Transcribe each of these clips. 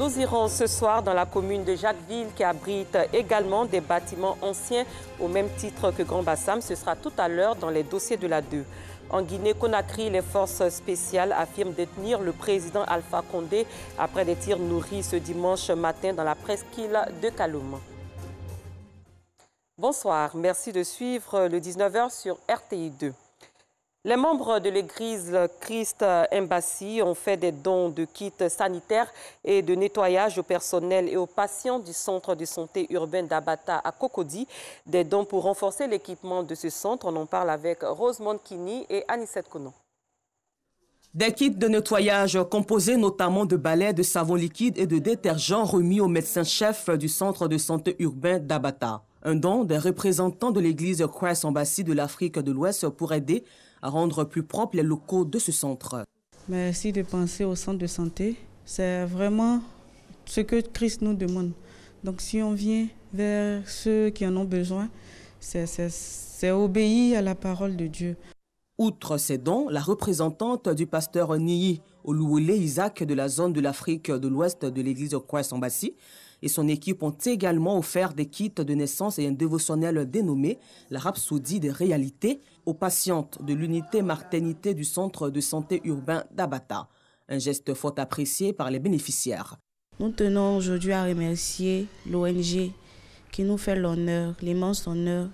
Nous irons ce soir dans la commune de Jacquesville qui abrite également des bâtiments anciens au même titre que Grand Bassam. Ce sera tout à l'heure dans les dossiers de la 2. En Guinée-Conakry, les forces spéciales affirment détenir le président Alpha Condé après des tirs nourris ce dimanche matin dans la presqu'île de Kaloum. Bonsoir, merci de suivre le 19h sur RTI 2. Les membres de l'église Christ Embassy ont fait des dons de kits sanitaires et de nettoyage au personnel et aux patients du centre de santé urbain d'Abata à Cocody. Des dons pour renforcer l'équipement de ce centre. On en parle avec Rosemond Kini et Anissette Kono. Des kits de nettoyage composés notamment de balais, de savon liquide et de détergents remis au médecin-chef du centre de santé urbain d'Abata. Un don des représentants de l'église Christ Embassy de l'Afrique de l'Ouest pour aider à rendre plus propres les locaux de ce centre. Merci de penser au centre de santé. C'est vraiment ce que Christ nous demande. Donc si on vient vers ceux qui en ont besoin, c'est obéir à la parole de Dieu. Outre ces dons, la représentante du pasteur Niyi Oluwole Isaac de la zone de l'Afrique de l'Ouest de l'église Christ Embassy et son équipe ont également offert des kits de naissance et un dévotionnel dénommé la Rhapsodie des réalités aux patientes de l'unité maternité du centre de santé urbain d'Abata. Un geste fort apprécié par les bénéficiaires. Nous tenons aujourd'hui à remercier l'ONG qui nous fait l'honneur, l'immense honneur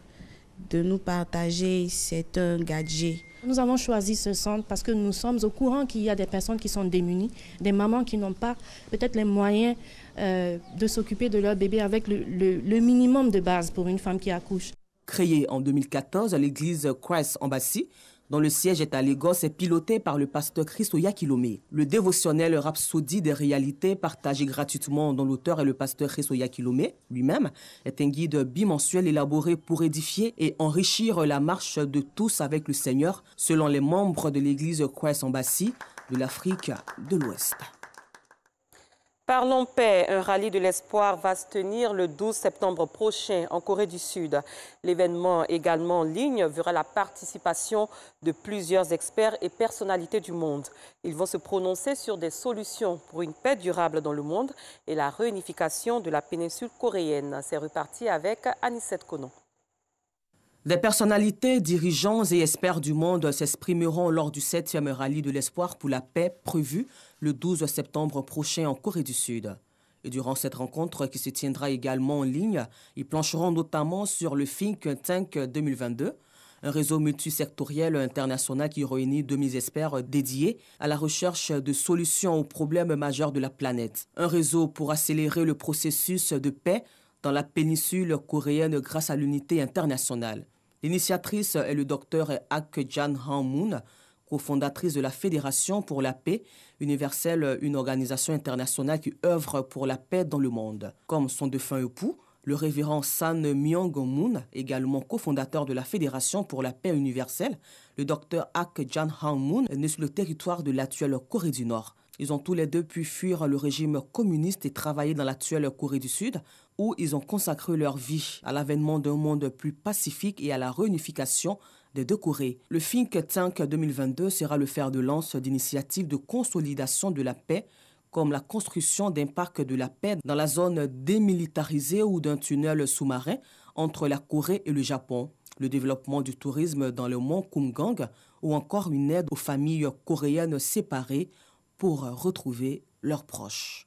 de nous partager cet gadget. Nous avons choisi ce centre parce que nous sommes au courant qu'il y a des personnes qui sont démunies, des mamans qui n'ont pas peut-être les moyens de s'occuper de leur bébé avec le minimum de base pour une femme qui accouche. Créée en 2014, l'église Christ Embassy, dont le siège est à Lagos, est pilotée par le pasteur Christ Oyakilome. Le dévotionnel Rhapsodie des réalités partagé gratuitement dont l'auteur est le pasteur Christ Oyakilome lui-même est un guide bimensuel élaboré pour édifier et enrichir la marche de tous avec le Seigneur selon les membres de l'église Christ Embassy de l'Afrique de l'Ouest. Parlons paix, un rallye de l'espoir va se tenir le 12 septembre prochain en Corée du Sud. L'événement également en ligne verra la participation de plusieurs experts et personnalités du monde. Ils vont se prononcer sur des solutions pour une paix durable dans le monde et la réunification de la péninsule coréenne. C'est reparti avec Anissette Kono. Des personnalités, dirigeants et experts du monde s'exprimeront lors du 7e rallye de l'espoir pour la paix prévu le 12 septembre prochain en Corée du Sud. Et durant cette rencontre qui se tiendra également en ligne, ils plancheront notamment sur le Think Tank 2022, un réseau multisectoriel international qui réunit 2000 experts dédiés à la recherche de solutions aux problèmes majeurs de la planète. Un réseau pour accélérer le processus de paix dans la péninsule coréenne grâce à l'unité internationale. L'initiatrice est le docteur Ak Jan-Han-moon, cofondatrice de la Fédération pour la paix universelle, une organisation internationale qui œuvre pour la paix dans le monde. Comme son défunt époux, le révérend San Myung-moon, également cofondateur de la Fédération pour la paix universelle, le docteur Ak Jan-Han-moon est né sur le territoire de l'actuelle Corée du Nord. Ils ont tous les deux pu fuir le régime communiste et travailler dans l'actuelle Corée du Sud, où ils ont consacré leur vie à l'avènement d'un monde plus pacifique et à la réunification des deux Corées. Le Think Tank 2022 sera le fer de lance d'initiatives de consolidation de la paix, comme la construction d'un parc de la paix dans la zone démilitarisée ou d'un tunnel sous-marin entre la Corée et le Japon, le développement du tourisme dans le mont Kumgang ou encore une aide aux familles coréennes séparées pour retrouver leurs proches.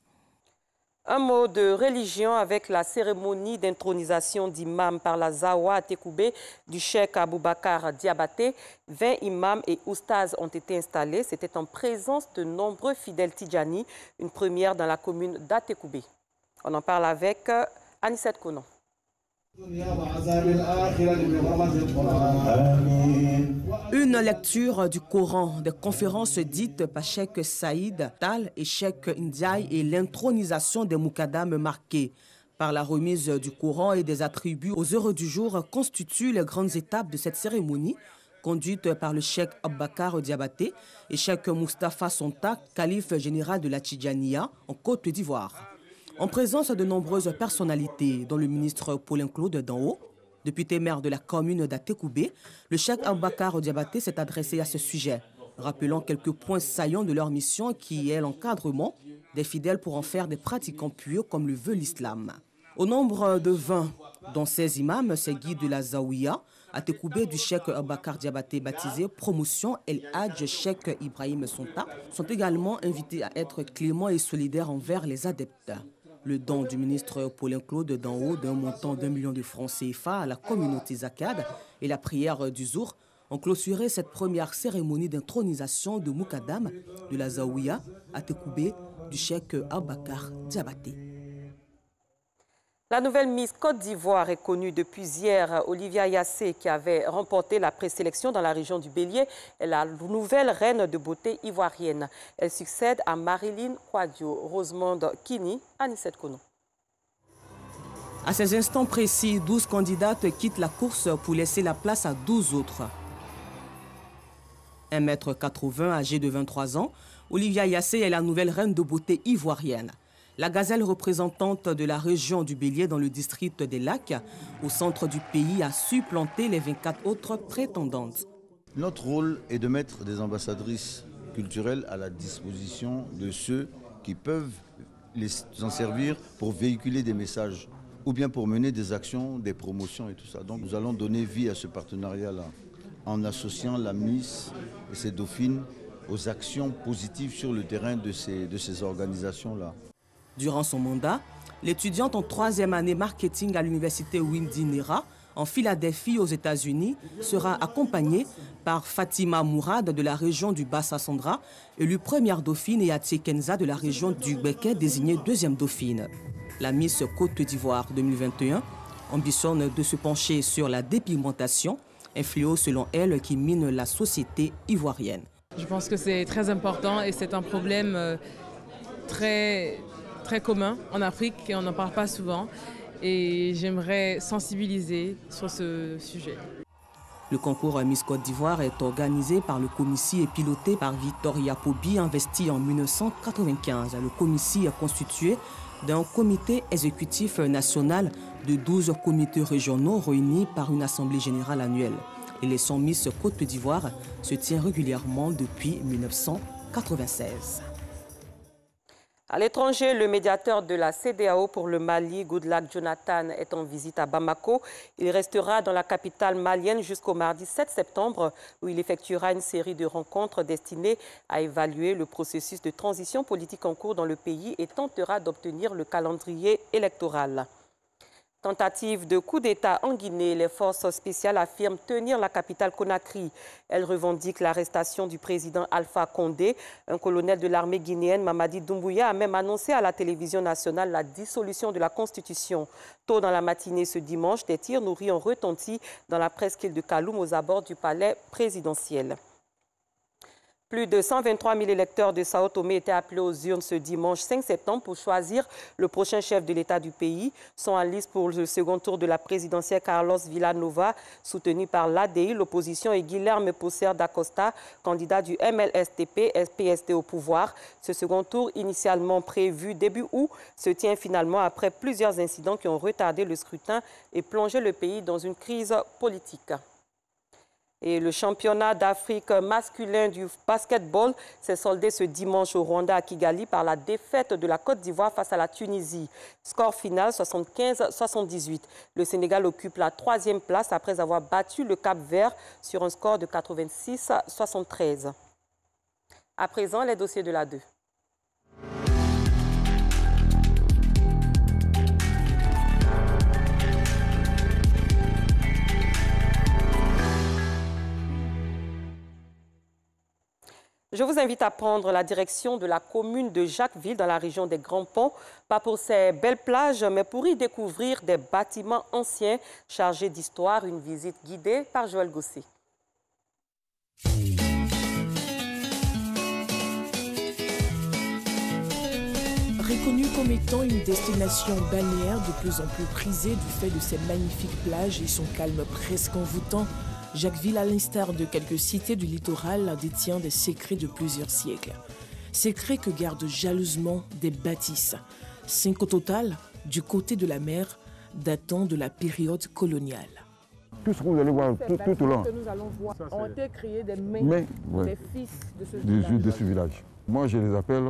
Un mot de religion avec la cérémonie d'intronisation d'imam par la Zawa à Tekoubé du cheikh Aboubakar Diabaté. 20 imams et oustas ont été installés. C'était en présence de nombreux fidèles tidjani, une première dans la commune d'Atekoubé. On en parle avec Anissette Kono. Une lecture du Coran, des conférences dites par Cheikh Saïd Tal et Cheikh Ndiaye et l'intronisation des Moukadam marquées par la remise du Coran et des attributs aux heures du jour constituent les grandes étapes de cette cérémonie conduite par le cheikh Aboubakar Diabaté et cheikh Moustapha Sonta, calife général de la Tidjaniya en Côte d'Ivoire. En présence de nombreuses personnalités, dont le ministre Paulin-Claude Danho, député maire de la commune d'Atekoubé, le cheikh Aboubakar Diabaté s'est adressé à ce sujet. rappelant quelques points saillants de leur mission qui est l'encadrement des fidèles pour en faire des pratiquants pieux comme le veut l'islam. Au nombre de 20, dont 16 imams, ces guides de la Zawiya, à Tekoubé du cheikh Abakar Diabaté baptisé Promotion El Hadj Cheikh Ibrahim Sonta, sont également invités à être cléments et solidaires envers les adeptes. Le don du ministre Paulin Claude d'en haut d'un montant d'1 million de francs CFA à la communauté Zakad et la prière du Zour ont clôturé cette première cérémonie d'intronisation de Moukadam de la Zawiya à Tekoubé du cheikh Abakar Diabaté. La nouvelle Miss Côte d'Ivoire est connue depuis hier. Olivia Yassé, qui avait remporté la présélection dans la région du Bélier, est la nouvelle reine de beauté ivoirienne. Elle succède à Marilyn Kouadio, Rosemonde Kini, Anissette Kono. À ces instants précis, 12 candidates quittent la course pour laisser la place à 12 autres. 1,80 m, âgée de 23 ans, Olivia Yassé est la nouvelle reine de beauté ivoirienne. La gazelle représentante de la région du Bélier dans le district des Lacs, au centre du pays, a supplanté les 24 autres prétendantes. Notre rôle est de mettre des ambassadrices culturelles à la disposition de ceux qui peuvent les en servir pour véhiculer des messages ou bien pour mener des actions, des promotions et tout ça. Donc nous allons donner vie à ce partenariat-là en associant la Miss et ses dauphines aux actions positives sur le terrain de ces organisations-là. Durant son mandat, l'étudiante en 3e année marketing à l'université Windy Nera, en Philadelphie aux États-Unis, sera accompagnée par Fatima Mourad de la région du Bassa-Sandra, élue première dauphine, et Atie Kenza de la région du Béquet, désignée 2e dauphine. La Miss Côte d'Ivoire 2021 ambitionne de se pencher sur la dépigmentation, un fléau selon elle qui mine la société ivoirienne. Je pense que c'est très important et c'est un problème très commun en Afrique et on n'en parle pas souvent. Et j'aimerais sensibiliser sur ce sujet. Le concours Miss Côte d'Ivoire est organisé par le Comici et piloté par Victoria Pobi, investi en 1995. Le Comici est constitué d'un comité exécutif national de 12 comités régionaux réunis par une assemblée générale annuelle. L'élection Miss Côte d'Ivoire se tient régulièrement depuis 1996. À l'étranger, le médiateur de la CEDEAO pour le Mali, Goodluck Jonathan, est en visite à Bamako. Il restera dans la capitale malienne jusqu'au mardi 7 septembre, où il effectuera une série de rencontres destinées à évaluer le processus de transition politique en cours dans le pays et tentera d'obtenir le calendrier électoral. Tentative de coup d'État en Guinée, les forces spéciales affirment tenir la capitale Conakry. Elles revendiquent l'arrestation du président Alpha Condé. Un colonel de l'armée guinéenne, Mamadi Doumbouya, a même annoncé à la télévision nationale la dissolution de la Constitution. Tôt dans la matinée ce dimanche, des tirs nourris ont retenti dans la presqu'île de Kaloum aux abords du palais présidentiel. Plus de 123 000 électeurs de Sao Tomé étaient appelés aux urnes ce dimanche 5 septembre pour choisir le prochain chef de l'État du pays. Sont en lice pour le second tour de la présidentielle Carlos Villanova, soutenu par l'ADI, l'opposition, et Guilherme Posser da Costa, candidat du MLSTP-PSD au pouvoir. Ce second tour, initialement prévu début août, se tient finalement après plusieurs incidents qui ont retardé le scrutin et plongé le pays dans une crise politique. Et le championnat d'Afrique masculin du basketball s'est soldé ce dimanche au Rwanda à Kigali par la défaite de la Côte d'Ivoire face à la Tunisie. Score final 75-78. Le Sénégal occupe la 3e place après avoir battu le Cap-Vert sur un score de 86-73. À présent, les dossiers de la 2. Je vous invite à prendre la direction de la commune de Jacquesville dans la région des Grands Ponts, pas pour ses belles plages, mais pour y découvrir des bâtiments anciens chargés d'histoire. Une visite guidée par Joël Gossé. Reconnue comme étant une destination balnéaire de plus en plus prisée du fait de ses magnifiques plages et son calme presque envoûtant, Jacquesville, à l'instar de quelques cités du littoral, détient des secrets de plusieurs siècles. Secrets que gardent jalousement des bâtisses. 5 au total, du côté de la mer, datant de la période coloniale. tout ce que vous allez voir tout au long. Que nous allons voir ont été créés des mains des fils de ce village. Moi, je les appelle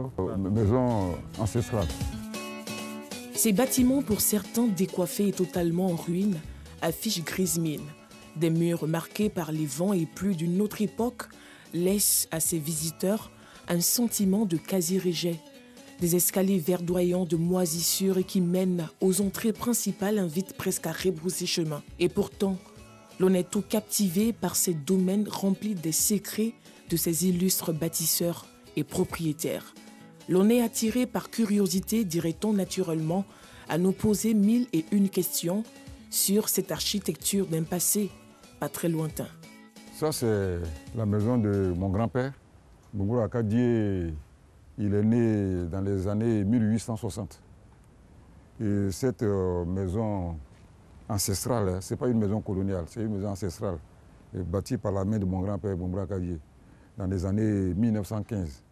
maisons ancestrales. Ces bâtiments, pour certains décoiffés et totalement en ruine, affichent grise mine. Des murs marqués par les vents et pluies d'une autre époque laissent à ses visiteurs un sentiment de quasi-rejet. Des escaliers verdoyants de moisissures qui mènent aux entrées principales invitent presque à rebrousser chemin. Et pourtant, l'on est tout captivé par ces domaines remplis des secrets de ces illustres bâtisseurs et propriétaires. L'on est attiré par curiosité, dirait-on naturellement, à nous poser 1001 questions sur cette architecture d'un passé pas très lointain. Ça, c'est la maison de mon grand-père. Bougoura Akadié, il est né dans les années 1860. Et cette maison ancestrale, ce n'est pas une maison coloniale, c'est une maison ancestrale, bâtie par la main de mon grand-père Bougoura Akadié dans les années 1915.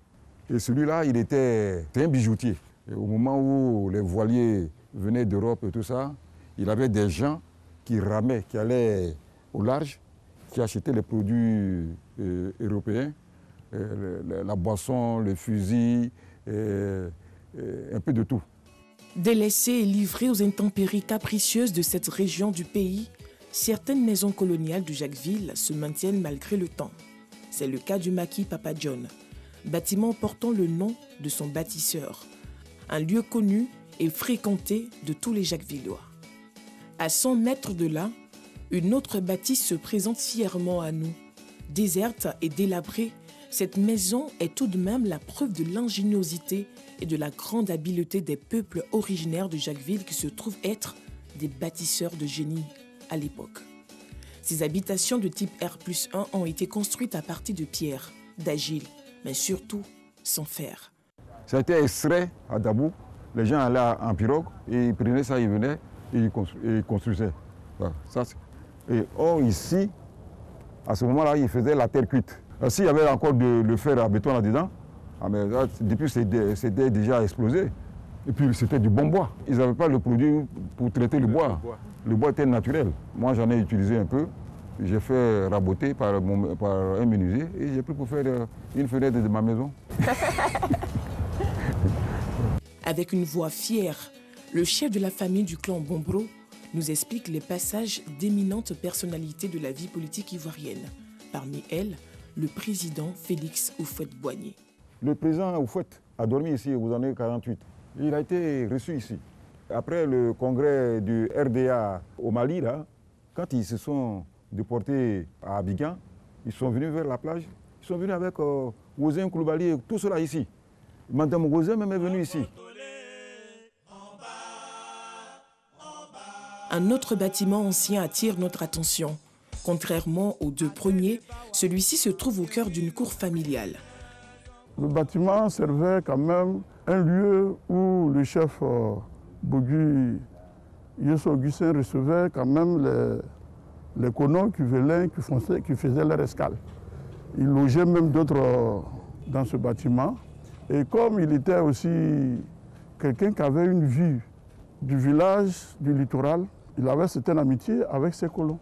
Et celui-là, il était un bijoutier. Et au moment où les voiliers venaient d'Europe et tout ça, il avait des gens qui ramaient, qui allaient au large, qui achetaient les produits européens, la boisson, le fusil, un peu de tout. Délaissées et livrées aux intempéries capricieuses de cette région du pays, certaines maisons coloniales de Jacquesville se maintiennent malgré le temps. C'est le cas du maquis Papa John, bâtiment portant le nom de son bâtisseur, un lieu connu et fréquenté de tous les Jacquesvillois. À 100 mètres de là, une autre bâtisse se présente fièrement à nous. Déserte et délabrée, cette maison est tout de même la preuve de l'ingéniosité et de la grande habileté des peuples originaires de Jacquesville qui se trouvent être des bâtisseurs de génie à l'époque. Ces habitations de type R+1 ont été construites à partir de pierre, d'argile, mais surtout sans fer. Ça a été extrait à Dabou. Les gens allaient en pirogue et ils prenaient ça, ils venaient et ils construisaient. Voilà, ça, et or ici, à ce moment-là, ils faisaient la terre cuite. S'il y avait encore le fer à béton là-dedans, depuis c'était déjà explosé. Et puis c'était du bon bois. Ils n'avaient pas le produit pour traiter le bois. Le bois était naturel. Moi j'en ai utilisé un peu. J'ai fait raboter par un menuisier et j'ai pris pour faire une fenêtre de ma maison. Avec une voix fière, le chef de la famille du clan Bombro nous explique les passages d'éminentes personnalités de la vie politique ivoirienne. Parmi elles, le président Félix Houphouët-Boigny. Le président Houphouët a dormi ici aux années 48. Il a été reçu ici. Après le congrès du RDA au Mali, là, quand ils se sont déportés à Abidjan, ils sont venus vers la plage. Ils sont venus avec Wozin Koulibaly et tout cela ici. Madame Wozin même est venue ici. Un autre bâtiment ancien attire notre attention. Contrairement aux deux premiers, celui-ci se trouve au cœur d'une cour familiale. Le bâtiment servait quand même un lieu où le chef Bogu Youssou Augustin recevait quand même les colons qui venaient, qui faisaient leur escale. Il logeait même d'autres dans ce bâtiment. Et comme il était aussi quelqu'un qui avait une vue du village, du littoral, il avait certaine amitié avec ses colons.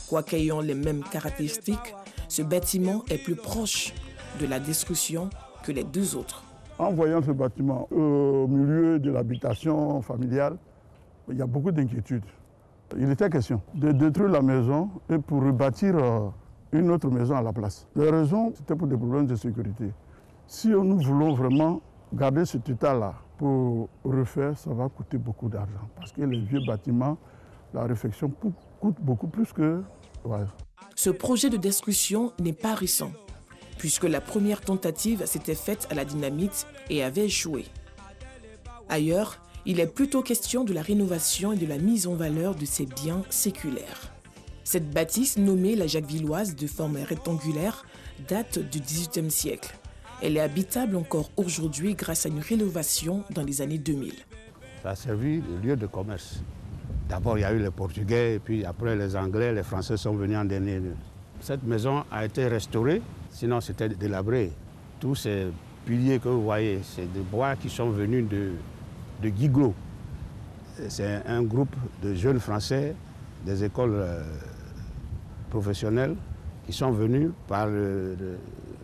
Quoiqu'ayant les mêmes caractéristiques, ce bâtiment est plus proche de la destruction que les deux autres. En voyant ce bâtiment au milieu de l'habitation familiale, il y a beaucoup d'inquiétudes. Il était question de détruire la maison et pour rebâtir une autre maison à la place. La raison, c'était pour des problèmes de sécurité. Si nous voulons vraiment garder cet état-là pour refaire, ça va coûter beaucoup d'argent. Parce que les vieux bâtiments, la réfection coûte beaucoup plus que... Ouais. Ce projet de destruction n'est pas récent, puisque la première tentative s'était faite à la dynamite et avait échoué. Ailleurs, il est plutôt question de la rénovation et de la mise en valeur de ces biens séculaires. Cette bâtisse, nommée la Jacquesvilloise de forme rectangulaire, date du XVIIIe siècle. Elle est habitable encore aujourd'hui grâce à une rénovation dans les années 2000. Ça a servi de lieu de commerce. D'abord, il y a eu les Portugais, et puis après les Anglais, les Français sont venus en dernier lieu. Cette maison a été restaurée, sinon c'était délabré. Tous ces piliers que vous voyez, c'est des bois qui sont venus de Guiglo. C'est un groupe de jeunes Français des écoles professionnels qui sont venus par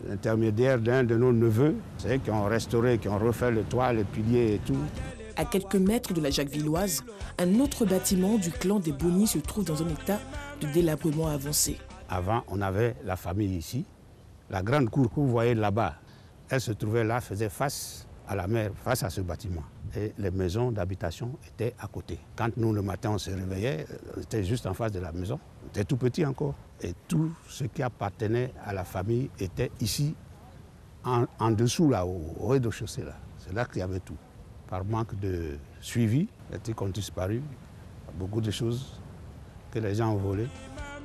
l'intermédiaire d'un de nos neveux, qui ont restauré, qui ont refait le toit, les piliers et tout. À quelques mètres de la Jacquevilloise, un autre bâtiment du clan des Bonny se trouve dans un état de délabrement avancé. Avant, on avait la famille ici. La grande cour que vous voyez là-bas, elle se trouvait là, faisait face à la mer, face à ce bâtiment. Et les maisons d'habitation étaient à côté. Quand nous, le matin, on se réveillait, on était juste en face de la maison. On était tout petit encore. Et tout ce qui appartenait à la famille était ici, en dessous, là, au rez-de-chaussée. C'est là qu'il y avait tout. Par manque de suivi, les trucs ont disparu. Beaucoup de choses que les gens ont volées.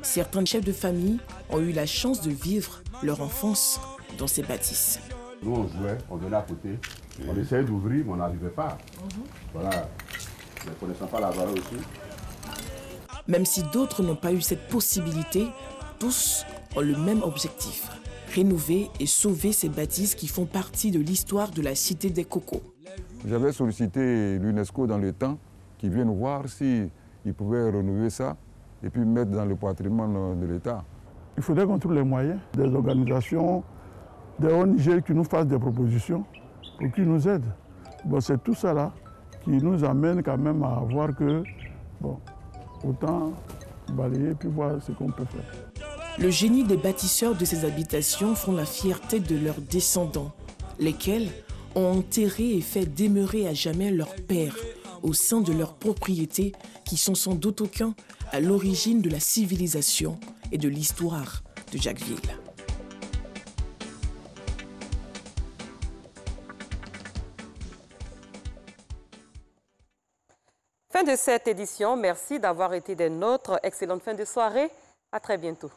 Certains chefs de famille ont eu la chance de vivre leur enfance dans ces bâtisses. Nous, on jouait, on venait à côté, on essayait d'ouvrir, mais on n'arrivait pas. Voilà, ne connaissant pas la valeur aussi. Même si d'autres n'ont pas eu cette possibilité, tous ont le même objectif. Rénover et sauver ces bâtisses qui font partie de l'histoire de la cité des Cocos. J'avais sollicité l'UNESCO dans le temps, qui viennent voir s'ils pouvaient renouveler ça et puis mettre dans le patrimoine de l'État. Il faudrait qu'on trouve les moyens, des organisations, des ONG qui nous fassent des propositions pour qu'ils nous aident. Bon, c'est tout ça là qui nous amène quand même à voir que, bon, autant balayer puis voir ce qu'on peut faire. Le génie des bâtisseurs de ces habitations font la fierté de leurs descendants, lesquels ont enterré et fait demeurer à jamais leurs pères au sein de leurs propriétés qui sont sans doute aucun à l'origine de la civilisation et de l'histoire de Jacqueville. Fin de cette édition. Merci d'avoir été des nôtres. Excellente fin de soirée. À très bientôt.